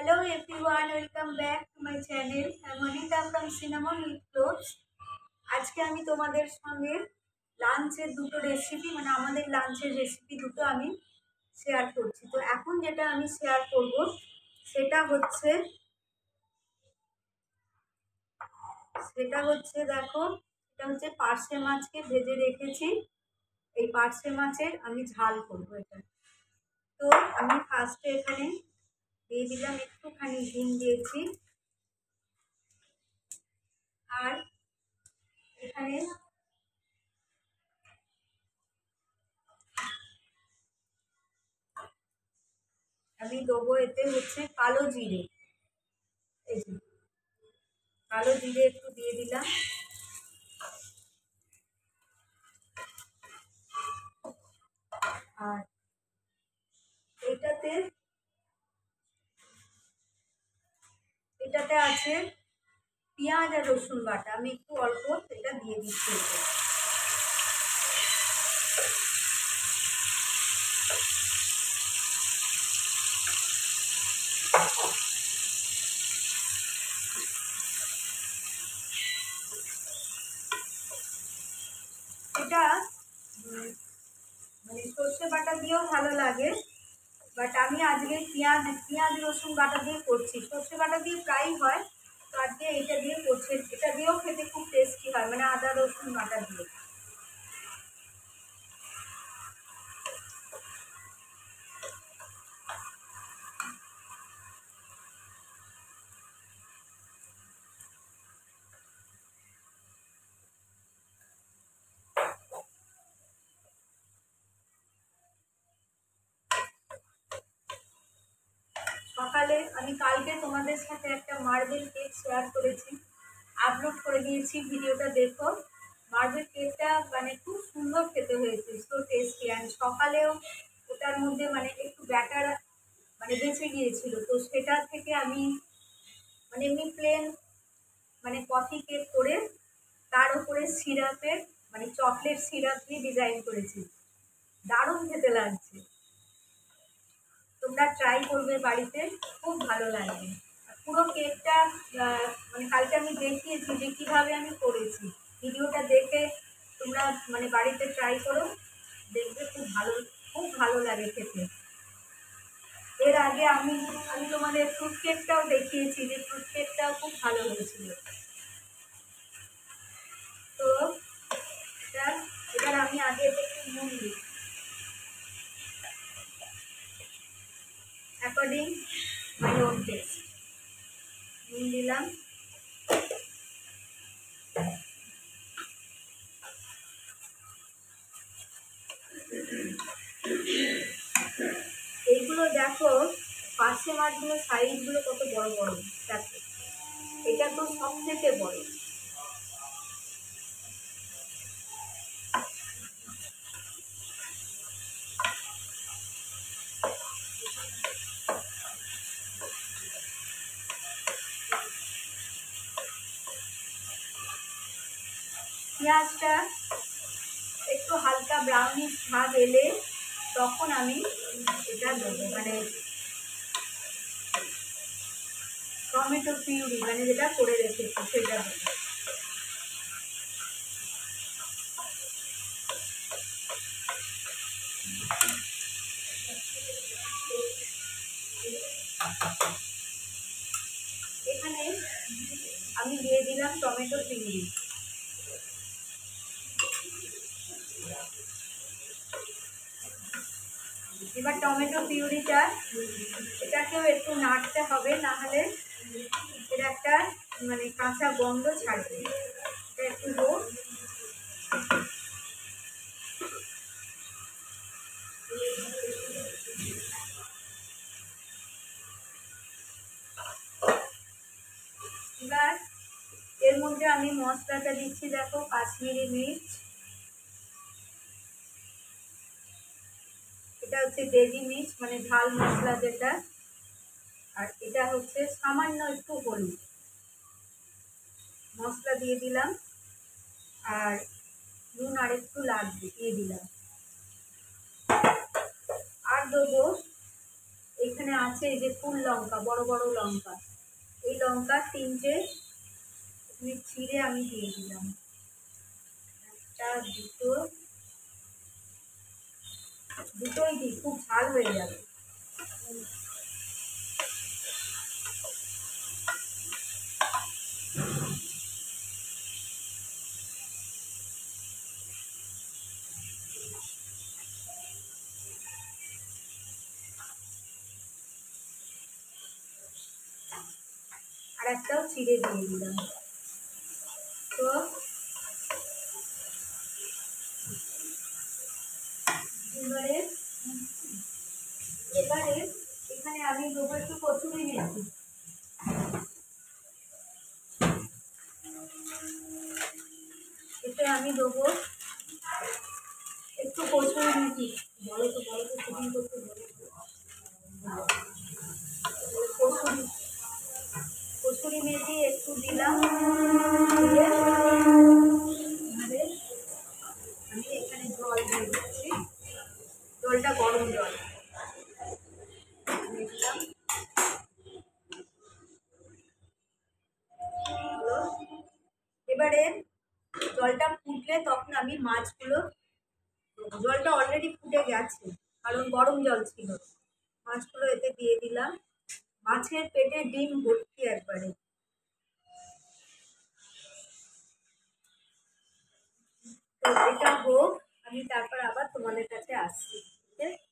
Hello everyone, welcome back to my channel. I'm Anita from Cinnamon with Clothes. আজকে আমি তোমাদের সঙ্গে লাঞ্চের দুটো রেসিপি আমাদের লাঞ্চের রেসিপি দুটো আমি শেয়ার করছি। তো এখন যেটা আমি শেয়ার করব সেটা হচ্ছে দেখো, এটা হচ্ছে পার্শে মাছকে ভেজে রেখেছি। এই পার্শে মাছের আমি ঝাল করব এটা। তো আমি ফার্স্টে এখানে দিয়ে দিলাম একটুখানি হিং দিয়েছি, আর এখানে আমি দেবো এতে হচ্ছে কালো জিরে। এই যে কালো জিরে একটু দিয়ে দিলাম, আর এটাতে এটাতে আছে পেঁয়াজ আর রসুন বাটা। আমি একটু অল্প এটা দিয়ে দিচ্ছি। এটা সর্ষে বাটা দিয়েও ভালো লাগে, বাট আমি আজকে পেঁয়াজ রসুন বাটা দিয়ে করছি। সর্ষে বাটা দিয়ে প্রায়ই হয়, তো আজকে এটা দিয়ে করছি। এটা দিয়েও খেতে খুব টেস্টি হয়, আদা রসুন বাটা দিয়ে। সকালে আমি কালকে তোমাদের সাথে একটা মার্বেল কেক শেয়ার করেছি, আপলোড করে দিয়েছি, ভিডিওটা দেখো। মার্বেল কেকটা খুব সুন্দর খেতে হয়েছে, সো টেস্টি। অ্যান্ড সকালেও ওটার মধ্যে একটু ব্যাটার বেঁচে গিয়েছিল, তো সেটা থেকে আমি এমনি প্লেন কফি কেক করে তার উপরে সিরাপের চকলেট সিরাপ দিয়ে ডিজাইন করেছি। দারুণ খেতে লাগছে, তোমরা ট্রাই করবে বাড়িতে, খুব ভালো লাগবে। পুরো কেকটা কালকে আমি দেখিয়েছি যে কীভাবে আমি করেছি। ভিডিওটা দেখে তোমরা বাড়িতে ট্রাই করো, দেখবে খুব ভালো লাগে খেতে। এর আগে আমি তোমাদের ফ্রুট কেকটাও দেখিয়েছি, যে ফ্রুট কেকটাও খুব ভালো হয়েছিল। তো এবার আমি আগে একটু নুন দিই, অ্যাকর্ডিং মাই ওন টেস্ট নুন দিলাম। এইগুলো দেখো, পার্শে মাছগুলো সাইজগুলো কত বড় বড়, দেখো এটা তো সব থেকে বড়। পেঁয়াজটা একটু হালকা ব্রাউনিশ ভাব এলে তখন আমি এটা দেবো, টমেটো পিউরি যেটা করে রেখেছি সেটা দেবো। এখানে আমি দিয়ে দিলাম টমেটো পিউরি। এবার টমেটো পিউরিটা এটাকেও একটু নাড়তে হবে, না হলে এর একটা কাঁচা গন্ধ ছাড়বে। এটা একটু হোক। এবার এর মধ্যে আমি মশলাটা দিচ্ছি, দেখো কাশ্মীরি মির্চ, এটা হচ্ছে দেজি মির্চ ঝাল মশলা যেটা, আর এটা হচ্ছে সামান্য একটু হলুদ মশলা দিয়ে দিলাম, আর নুন আর একটু লাগবে দিয়ে দিলাম। আর দেবো এখানে এখানে আছে এই যে ফুল লঙ্কা, বড় বড় লঙ্কা, এই লঙ্কা 3টে ছিঁড়ে আমি দিয়ে দিলাম। একটা, দুটো, দুটোই দিই, খুব ঝাল হয়ে যাবে। আর একটাও চিড়ে দিয়ে দিলাম। তো এবারে এবারে এখানে আমি দেবো একটু কচুরি মেথি। এতে আমি দেবো একটু কসুরি মেথি। বলো তো শুটিং করতে বলো। কসুরি কসুরি মেথি একটু দিলাম। দিয়ে আমি এখানে জল দিয়ে দিচ্ছি, জলটা গরম জল দিলাম। এবারে জলটা ফুটলে তখন আমি মাছগুলো, জলটা অলরেডি ফুটে গেছে কারণ গরম জল ছিল, মাছগুলো এতে দিয়ে দিলাম। মাছের পেটে ডিম ভর্তি একবারে। তো এটা হোক, আমি তারপর আবার তোমাদের কাছে আসছি। ঠিক আছে?